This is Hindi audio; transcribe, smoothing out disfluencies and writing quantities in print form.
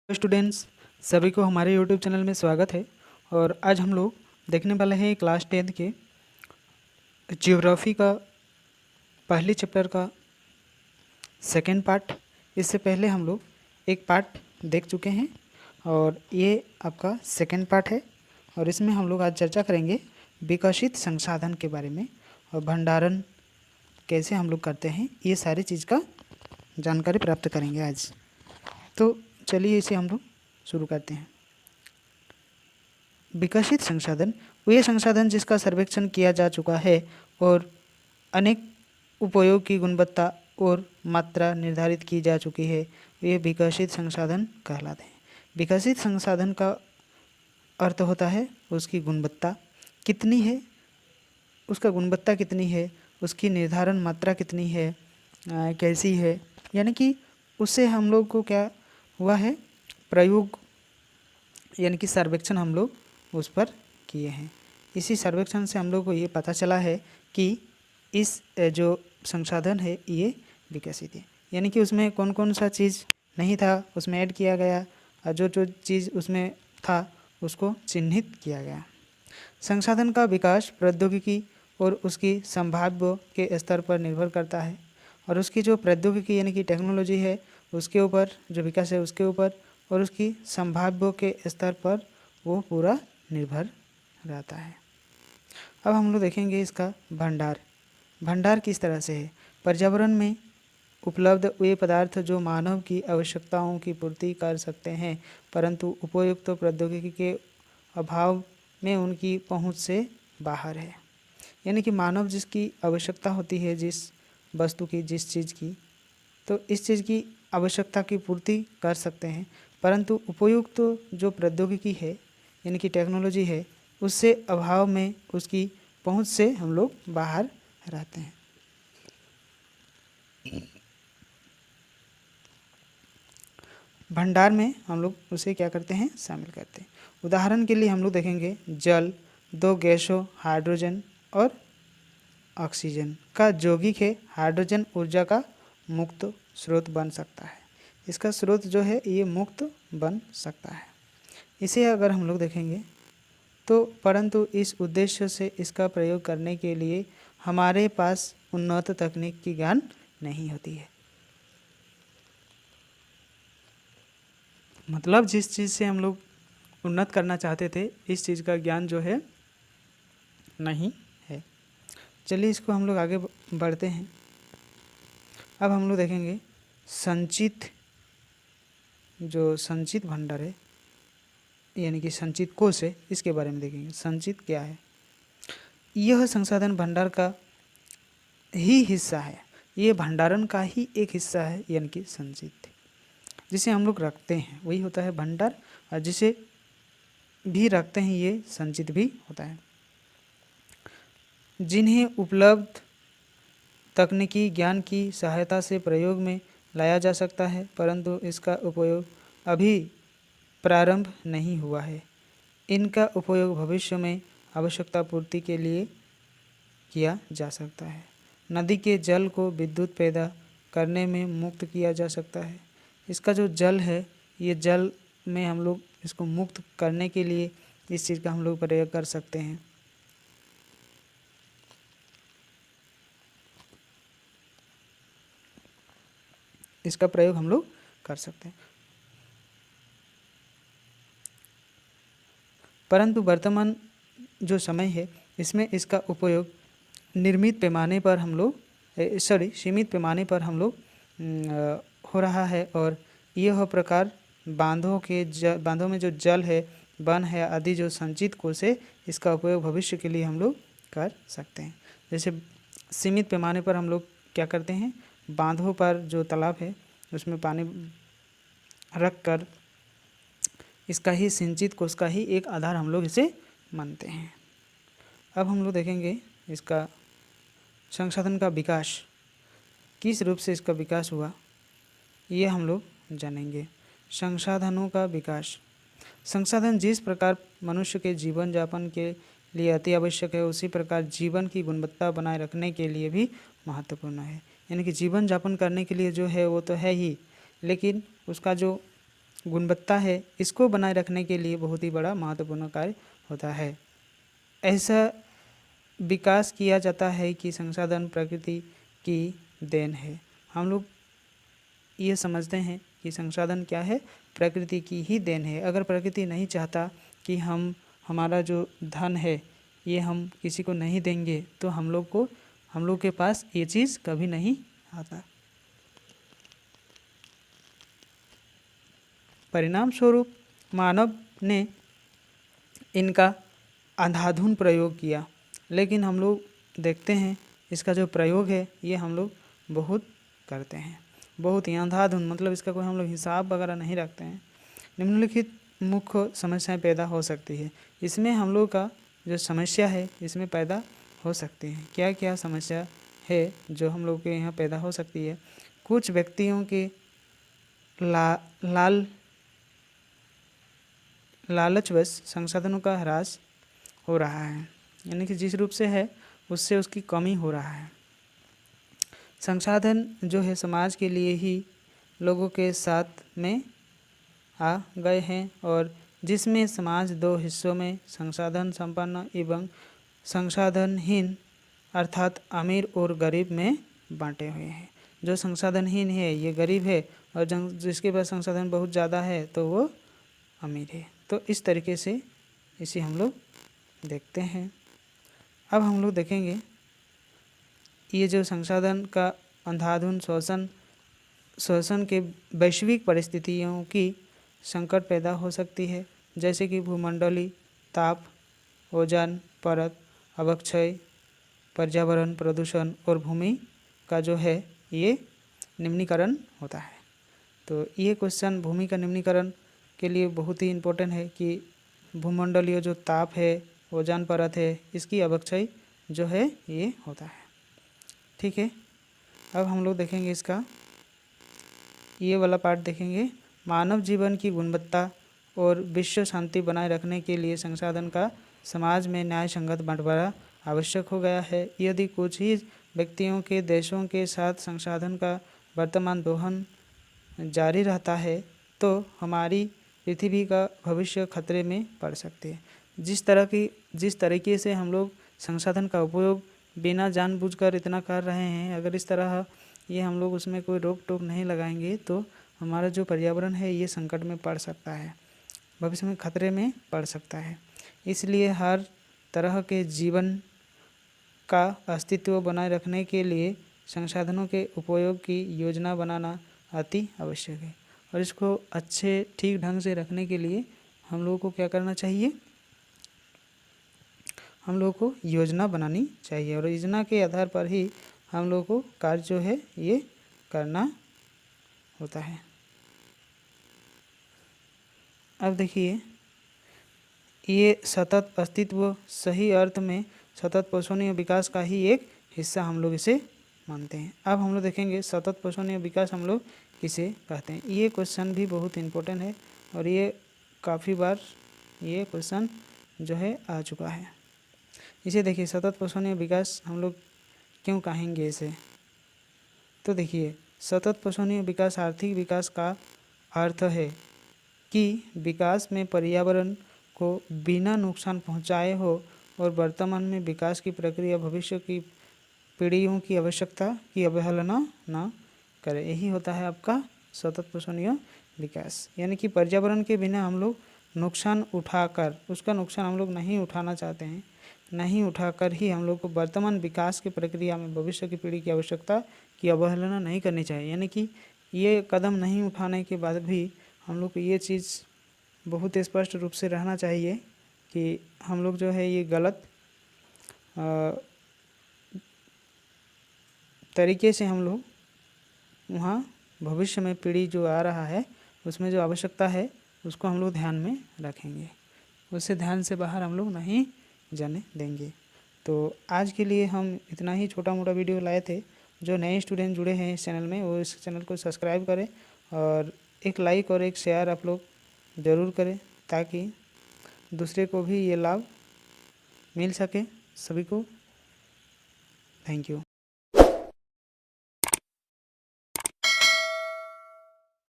स्टूडेंट्स, सभी को हमारे यूट्यूब चैनल में स्वागत है। और आज हम लोग देखने वाले हैं क्लास 10 के ज्योग्राफी का पहले चैप्टर का सेकंड पार्ट। इससे पहले हम लोग एक पार्ट देख चुके हैं और ये आपका सेकंड पार्ट है। और इसमें हम लोग आज चर्चा करेंगे विकसित संसाधन के बारे में और भंडारण कैसे हम लोग करते हैं, ये सारी चीज़ का जानकारी प्राप्त करेंगे आज। तो चलिए इसे हम लोग शुरू करते हैं। विकसित संसाधन वे संसाधन जिसका सर्वेक्षण किया जा चुका है और अनेक उपयोग की गुणवत्ता और मात्रा निर्धारित की जा चुकी है, ये विकसित संसाधन कहलाते हैं। विकसित संसाधन का अर्थ होता है उसकी गुणवत्ता कितनी है, उसका गुणवत्ता कितनी है, उसकी निर्धारण मात्रा कितनी है, कैसी है, यानी कि उससे हम लोग को क्या हुआ है, प्रयोग यानी कि सर्वेक्षण हम लोग उस पर किए हैं। इसी सर्वेक्षण से हम लोग को ये पता चला है कि इस जो संसाधन है ये विकसित है, यानी कि उसमें कौन कौन सा चीज़ नहीं था उसमें ऐड किया गया और जो जो चीज़ उसमें था उसको चिन्हित किया गया। संसाधन का विकास प्रौद्योगिकी और उसकी संभाव्य के स्तर पर निर्भर करता है और उसकी जो प्रौद्योगिकी यानी कि टेक्नोलॉजी है उसके ऊपर, जो विकास है उसके ऊपर और उसकी संभाव्य के स्तर पर वो पूरा निर्भर रहता है। अब हम लोग देखेंगे इसका भंडार किस तरह से है। पर्यावरण में उपलब्ध वे पदार्थ जो मानव की आवश्यकताओं की पूर्ति कर सकते हैं परंतु उपयुक्त प्रौद्योगिकी के अभाव में उनकी पहुंच से बाहर है, यानी कि मानव जिसकी आवश्यकता होती है, जिस वस्तु की, जिस चीज़ की, तो इस चीज़ की आवश्यकता की पूर्ति कर सकते हैं परंतु उपयुक्त जो प्रौद्योगिकी है यानी कि टेक्नोलॉजी है उससे अभाव में, उसकी पहुंच से हम लोग बाहर रहते हैं। भंडार में हम लोग उसे क्या करते हैं, शामिल करते हैं। उदाहरण के लिए हम लोग देखेंगे जल, दो गैसों हाइड्रोजन और ऑक्सीजन का यौगिक है। हाइड्रोजन ऊर्जा का मुक्त स्रोत बन सकता है, इसका स्रोत जो है ये मुक्त बन सकता है। इसे अगर हम लोग देखेंगे तो परंतु इस उद्देश्य से इसका प्रयोग करने के लिए हमारे पास उन्नत तकनीक की ज्ञान नहीं होती है। मतलब जिस चीज़ से हम लोग उन्नत करना चाहते थे इस चीज़ का ज्ञान जो है नहीं है। चलिए इसको हम लोग आगे बढ़ते हैं। अब हम लोग देखेंगे संचित, जो संचित भंडार है यानी कि संचित कोष है, इसके बारे में देखेंगे। संचित क्या है? यह संसाधन भंडार का ही हिस्सा है, ये भंडारण का ही एक हिस्सा है, यानी कि संचित जिसे हम लोग रखते हैं वही होता है भंडार, और जिसे भी रखते हैं ये संचित भी होता है। जिन्हें उपलब्ध तकनीकी ज्ञान की सहायता से प्रयोग में लाया जा सकता है परंतु इसका उपयोग अभी प्रारंभ नहीं हुआ है। इनका उपयोग भविष्य में आवश्यकता पूर्ति के लिए किया जा सकता है। नदी के जल को विद्युत पैदा करने में मुक्त किया जा सकता है। इसका जो जल है ये जल में हम लोग इसको मुक्त करने के लिए इस चीज़ का हम लोग प्रयोग कर सकते हैं। इसका प्रयोग हम लोग कर सकते हैं परंतु वर्तमान जो समय है इसमें इसका उपयोग सीमित पैमाने पर हम लोग हो रहा है और यह प्रकार बांधों में जो जल है, वन है आदि जो संचित कोष है इसका उपयोग भविष्य के लिए हम लोग कर सकते हैं। जैसे सीमित पैमाने पर हम लोग क्या करते हैं, बांधों पर जो तालाब है उसमें पानी रख कर इसका ही सिंचित कोष का ही एक आधार हम लोग इसे मानते हैं। अब हम लोग देखेंगे इसका संसाधन का विकास, किस रूप से इसका विकास हुआ ये हम लोग जानेंगे। संसाधनों का विकास, संसाधन जिस प्रकार मनुष्य के जीवन यापन के लिए अति आवश्यक है उसी प्रकार जीवन की गुणवत्ता बनाए रखने के लिए भी महत्वपूर्ण है। यानी कि जीवन यापन करने के लिए जो है वो तो है ही, लेकिन उसका जो गुणवत्ता है, इसको बनाए रखने के लिए बहुत ही बड़ा महत्वपूर्ण कार्य होता है। ऐसा विकास किया जाता है कि संसाधन प्रकृति की देन है। हम लोग ये समझते हैं कि संसाधन क्या है, प्रकृति की ही देन है। अगर प्रकृति नहीं चाहता कि हमारा जो धन है ये हम किसी को नहीं देंगे तो हम लोग के पास ये चीज़ कभी नहीं आता। परिणाम स्वरूप मानव ने इनका अंधाधुंध प्रयोग किया, लेकिन हम लोग देखते हैं इसका जो प्रयोग है ये हम लोग बहुत करते हैं, बहुत ही अंधाधुंध, मतलब इसका कोई हम लोग हिसाब वगैरह नहीं रखते हैं। निम्नलिखित मुख्य समस्याएं पैदा हो सकती है। इसमें हम लोग का जो समस्या है इसमें पैदा हो सकती है। क्या क्या समस्या है जो हम लोग के यहाँ पैदा हो सकती है? कुछ व्यक्तियों के लालचवश संसाधनों का ह्रास हो रहा है, यानी कि जिस रूप से है उससे उसकी कमी हो रहा है। संसाधन जो है समाज के लिए ही लोगों के साथ में आ गए हैं और जिसमें समाज दो हिस्सों में संसाधन संपन्न एवं संसाधनहीन अर्थात अमीर और गरीब में बांटे हुए हैं। जो संसाधनहीन है ये गरीब है और जिसके पास संसाधन बहुत ज़्यादा है तो वो अमीर है। तो इस तरीके से इसे हम लोग देखते हैं। अब हम लोग देखेंगे ये जो संसाधन का अंधाधुंध शोषण के वैश्विक परिस्थितियों की संकट पैदा हो सकती है, जैसे कि भूमंडलीय ताप, ओजोन परत अवक्षय, पर्यावरण प्रदूषण और भूमि का जो है ये निम्नीकरण होता है। तो ये क्वेश्चन भूमि का निम्नीकरण के लिए बहुत ही इम्पोर्टेंट है कि भूमंडलीय जो ताप है, ओजोन परत है, इसकी अवक्षय जो है ये होता है। ठीक है, अब हम लोग देखेंगे इसका ये वाला पार्ट देखेंगे। मानव जीवन की गुणवत्ता और विश्व शांति बनाए रखने के लिए संसाधन का समाज में न्याय संगत बंटवारा आवश्यक हो गया है। यदि कुछ ही व्यक्तियों के देशों के साथ संसाधन का वर्तमान दोहन जारी रहता है तो हमारी पृथ्वी का भविष्य खतरे में पड़ सकते हैं। जिस तरीके से हम लोग संसाधन का उपयोग बिना जानबूझकर इतना कर रहे हैं, अगर इस तरह ये हम लोग उसमें कोई रोक टोक नहीं लगाएंगे तो हमारा जो पर्यावरण है ये संकट में पड़ सकता है, भविष्य में खतरे में पड़ सकता है। इसलिए हर तरह के जीवन का अस्तित्व बनाए रखने के लिए संसाधनों के उपयोग की योजना बनाना अति आवश्यक है। और इसको अच्छे ठीक ढंग से रखने के लिए हम लोगों को क्या करना चाहिए? हम लोगों को योजना बनानी चाहिए और योजना के आधार पर ही हम लोगों को कार्य जो है ये करना होता है। अब देखिए ये सतत अस्तित्व सही अर्थ में सतत पोषणीय विकास का ही एक हिस्सा हम लोग इसे मानते हैं। अब हम लोग देखेंगे सतत पोषणीय विकास हम लोग किसे कहते हैं। ये क्वेश्चन भी बहुत इम्पोर्टेंट है और ये काफ़ी बार ये क्वेश्चन जो है आ चुका है। इसे देखिए सतत पोषणीय विकास हम लोग क्यों कहेंगे इसे? तो देखिए सतत पोषणीय विकास आर्थिक विकास का अर्थ है कि विकास में पर्यावरण को बिना नुकसान पहुंचाए हो और वर्तमान में विकास की प्रक्रिया भविष्य की पीढ़ियों की आवश्यकता की अवहेलना न करे। यही होता है आपका सतत पोषणीय विकास, यानी कि पर्यावरण के बिना हम लोग नुकसान उठाकर उसका नुकसान हम लोग नहीं उठाना चाहते हैं, नहीं उठाकर ही हम लोग को वर्तमान विकास की प्रक्रिया में भविष्य की पीढ़ी की आवश्यकता की अवहेलना नहीं करनी चाहिए। यानी कि ये कदम नहीं उठाने के बाद भी हम लोग को ये चीज़ बहुत स्पष्ट रूप से रहना चाहिए कि हम लोग जो है ये गलत तरीके से हम लोग वहाँ भविष्य में पीढ़ी जो आ रहा है उसमें जो आवश्यकता है उसको हम लोग ध्यान में रखेंगे, उससे ध्यान से बाहर हम लोग नहीं जाने देंगे। तो आज के लिए हम इतना ही छोटा मोटा वीडियो लाए थे। जो नए स्टूडेंट जुड़े हैं इस चैनल में वो इस चैनल को सब्सक्राइब करें और एक लाइक और एक शेयर आप लोग ज़रूर करें ताकि दूसरे को भी ये लाभ मिल सके। सभी को थैंक यू।